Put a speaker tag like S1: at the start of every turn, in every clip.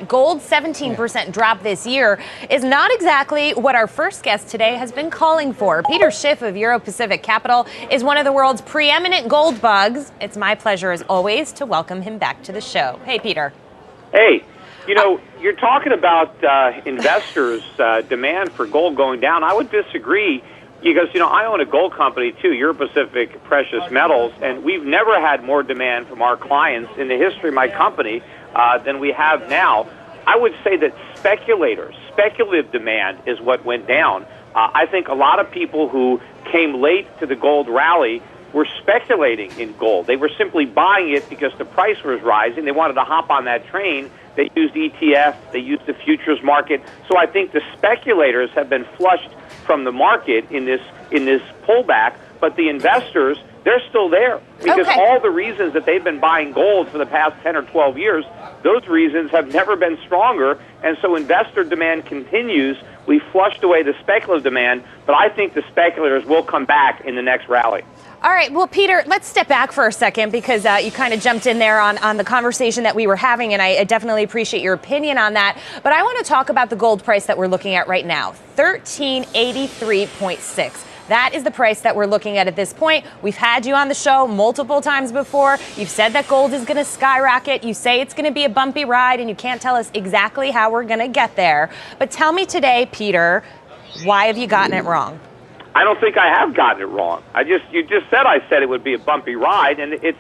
S1: gold's 17% drop this year is not exactly what our first guest today has been calling for. Peter Schiff of Euro Pacific Capital is one of the world's preeminent gold bugs. It's my pleasure, as always, to welcome him back to the show. Hey, Peter.
S2: Hey, you know, you're talking about investors' demand for gold going down. I would disagree because, you know, I own a gold company, too, Euro Pacific Precious Metals, and we've never had more demand from our clients in the history of my company than we have now. I would say that speculative demand is what went down. I think a lot of people who came late to the gold rally were speculating in gold. They were simply buying it because the price was rising. They wanted to hop on that train. They used ETF. They used the futures market. So I think the speculators have been flushed from the market in this pullback, but the investors, they're still there because all the reasons that they've been buying gold for the past 10 or 12 years, those reasons have never been stronger, and so investor demand continues. We flushed away the speculative demand, but I think the speculators will come back in the next rally.
S1: All right. Well, Peter, let's step back for a second because you kind of jumped in there on the conversation that we were having, and I definitely appreciate your opinion on that. But I want to talk about the gold price that we're looking at right now, 1383.6. That is the price that we're looking at this point. We've had you on the show multiple times before. You've said that gold is going to skyrocket. You say it's going to be a bumpy ride, and you can't tell us exactly how we're going to get there. But tell me today, Peter, why have you gotten it wrong?
S2: I don't think I have gotten it wrong. You just said I said it would be a bumpy ride, and it's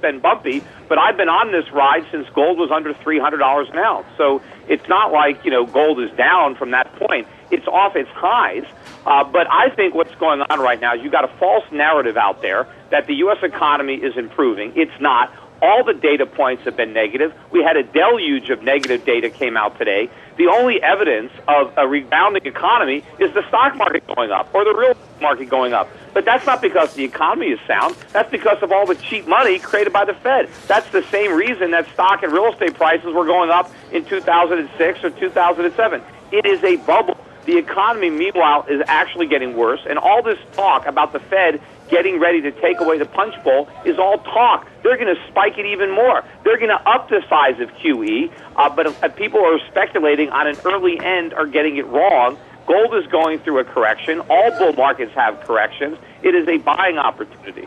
S2: been bumpy, but I've been on this ride since gold was under $300 an ounce. So it's not like, you know, gold is down from that point. It's off its highs. But I think what's going on right now is you've got a false narrative out there that the U.S. economy is improving. It's not. All the data points have been negative. We had a deluge of negative data came out today. The only evidence of a rebounding economy is the stock market going up or the real market going up. But that's not because the economy is sound. That's because of all the cheap money created by the Fed. That's the same reason that stock and real estate prices were going up in 2006 or 2007. It is a bubble. The economy, meanwhile, is actually getting worse, and all this talk about the Fed getting ready to take away the punch bowl is all talk. They're going to spike it even more. They're going to up the size of QE, but people who are speculating on an early end are getting it wrong. Gold is going through a correction. All bull markets have corrections. It is a buying opportunity.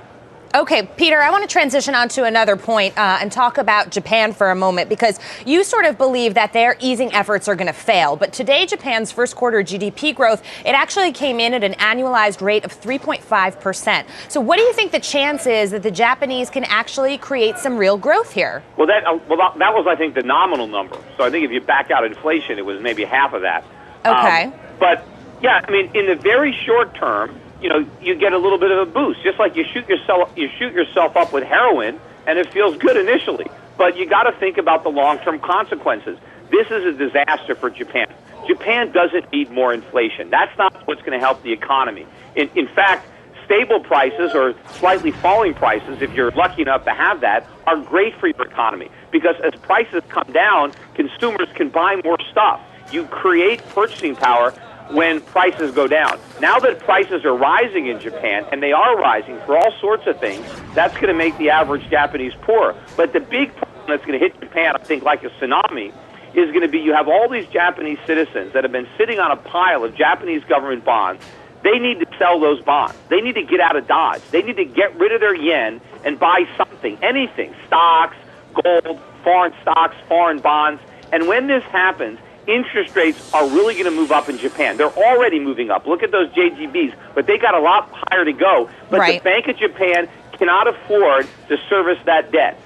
S1: Okay, Peter, I want to transition on to another point and talk about Japan for a moment, because you sort of believe that their easing efforts are going to fail. But today, Japan's first quarter GDP growth, it actually came in at an annualized rate of 3.5%. So what do you think the chance is that the Japanese can actually create some real growth here?
S2: Well, that was, I think, the nominal number. So I think if you back out inflation, it was maybe half of that.
S1: Okay.
S2: But, yeah, I mean, in the very short term, you know, you get a little bit of a boost, just like you shoot yourself up with heroin, and it feels good initially. But you got to think about the long-term consequences. This is a disaster for Japan. Japan doesn't need more inflation. That's not what's going to help the economy. In fact, stable prices or slightly falling prices, if you're lucky enough to have that, are great for your economy because as prices come down, consumers can buy more stuff. You create purchasing power when prices go down. Now that prices are rising in Japan, and they are rising for all sorts of things, that's going to make the average Japanese poorer. But the big problem that's going to hit Japan, I think, like a tsunami, is going to be you have all these Japanese citizens that have been sitting on a pile of Japanese government bonds. They need to sell those bonds. They need to get out of Dodge. They need to get rid of their yen and buy something, anything, stocks, gold, foreign bonds. And when this happens, interest rates are really going to move up in Japan. They're already moving up. Look at those JGBs, but they got a lot higher to go. But the Bank of Japan cannot afford to service that debt.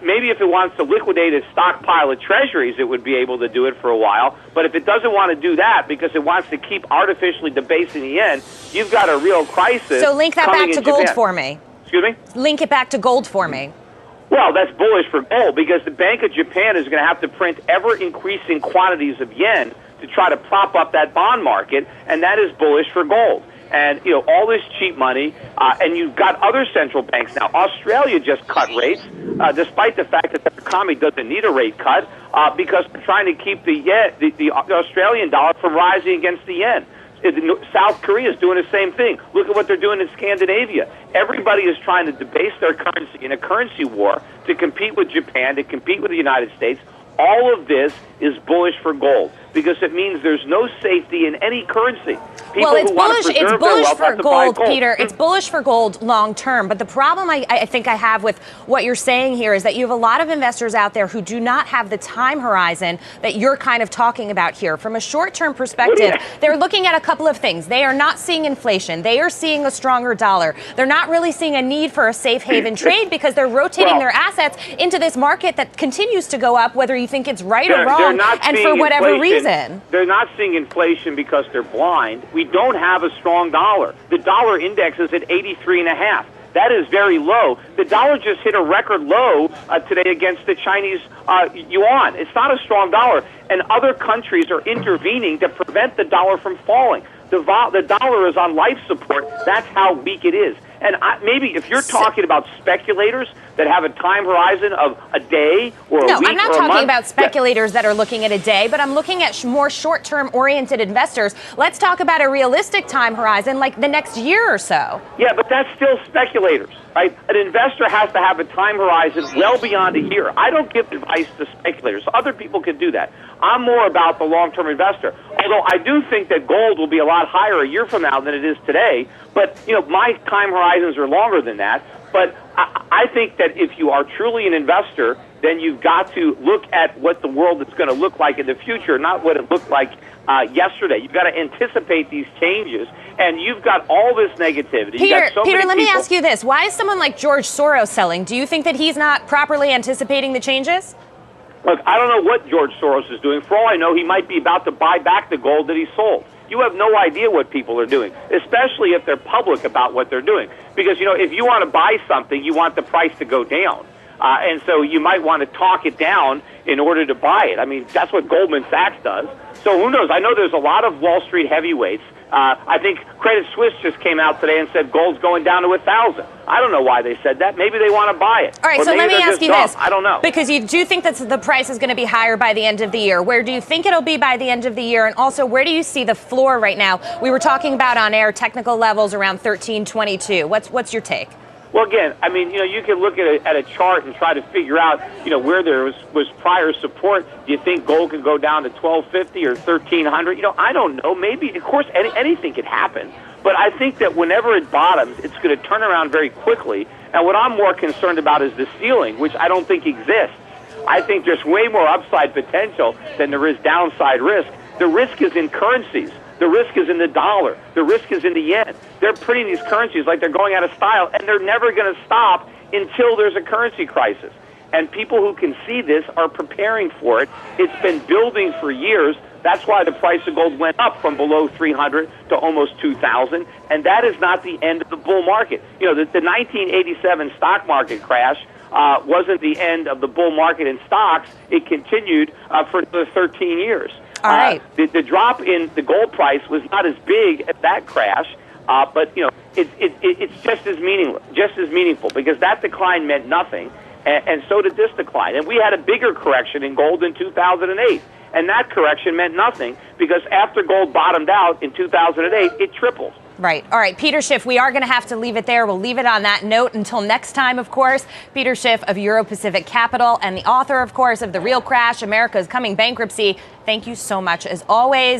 S2: Maybe if it wants to liquidate its stockpile of treasuries, it would be able to do it for a while. But if it doesn't want to do that because it wants to keep artificially debasing the yen, you've got a real crisis.
S1: So link that back to gold for me.
S2: Excuse me?
S1: Link it back to gold for me.
S2: Well, that's bullish for gold because the Bank of Japan is going to have to print ever-increasing quantities of yen to try to prop up that bond market, and that is bullish for gold. And, you know, all this cheap money, and you've got other central banks now. Australia just cut rates, despite the fact that the economy doesn't need a rate cut, because they're trying to keep the Australian dollar from rising against the yen. South Korea is doing the same thing. Look at what they're doing in Scandinavia. Everybody is trying to debase their currency in a currency war to compete with Japan, to compete with the United States. All of this is bullish for gold because it means there's no safety in any currency.
S1: Well, it's bullish for gold, Peter. It's bullish for gold long term. But the problem I think I have with what you're saying here is that you have a lot of investors out there who do not have the time horizon that you're kind of talking about here. From a short-term perspective, they're looking at a couple of things. They are not seeing inflation. They are seeing a stronger dollar. They're not really seeing a need for a safe haven trade because they're rotating their assets into this market that continues to go up, whether you think it's right or wrong, and for whatever reason.
S2: They're not seeing inflation because they're blind. We don't have a strong dollar. The dollar index is at 83.5. That is very low. The dollar just hit a record low today against the Chinese yuan. It's not a strong dollar, and other countries are intervening to prevent the dollar from falling. The dollar is on life support. That's how weak it is. And maybe if you're talking about speculators that have a time horizon of a day or a week or a month.
S1: No, I'm not talking about speculators that are looking at a day, but I'm looking at more short-term oriented investors. Let's talk about a realistic time horizon, like the next year or so.
S2: Yeah, but that's still speculators, right? An investor has to have a time horizon well beyond a year. I don't give advice to speculators. Other people can do that. I'm more about the long-term investor. Although I do think that gold will be a lot higher a year from now than it is today. But, my time horizons are longer than that. But I think that if you are truly an investor, then you've got to look at what the world is going to look like in the future, not what it looked like yesterday. You've got to anticipate these changes, and you've got all this negativity.
S1: Peter, let me ask you this. Why is someone like George Soros selling? Do you think that he's not properly anticipating the changes?
S2: Look, I don't know what George Soros is doing. For all I know, he might be about to buy back the gold that he sold. You have no idea what people are doing, especially if they're public about what they're doing. Because, if you want to buy something, you want the price to go down. And so you might want to talk it down in order to buy it. I mean, that's what Goldman Sachs does. So who knows? I know there's a lot of Wall Street heavyweights. I think Credit Suisse just came out today and said gold's going down to 1,000. I don't know why they said that. Maybe they want to buy it.
S1: All right, so let me ask you this.
S2: I don't know.
S1: Because you do think that the price is going to be higher by the end of the year. Where do you think it'll be by the end of the year? And also, where do you see the floor right now? We were talking about on air technical levels around 1322. What's your take?
S2: Well, again, I mean, you can look at a chart and try to figure out, where there was prior support. Do you think gold can go down to 1250 or 1300? I don't know. Maybe, of course, anything could happen. But I think that whenever it bottoms, it's going to turn around very quickly. And what I'm more concerned about is the ceiling, which I don't think exists. I think there's way more upside potential than there is downside risk. The risk is in currencies. The risk is in the dollar. The risk is in the yen. They're printing these currencies like they're going out of style, and they're never going to stop until there's a currency crisis. And people who can see this are preparing for it. It's been building for years. That's why the price of gold went up from below 300 to almost 2,000. And that is not the end of the bull market. The 1987 stock market crash wasn't the end of the bull market in stocks. It continued for another 13 years.
S1: All right.
S2: The drop in the gold price was not as big as that crash, but it's just as meaningful because that decline meant nothing, and so did this decline. And we had a bigger correction in gold in 2008, and that correction meant nothing because after gold bottomed out in 2008, it tripled.
S1: Right. All right, Peter Schiff, we are going to have to leave it there. We'll leave it on that note until next time, of course. Peter Schiff of Euro Pacific Capital and the author, of course, of The Real Crash, America's Coming Bankruptcy. Thank you so much, as always.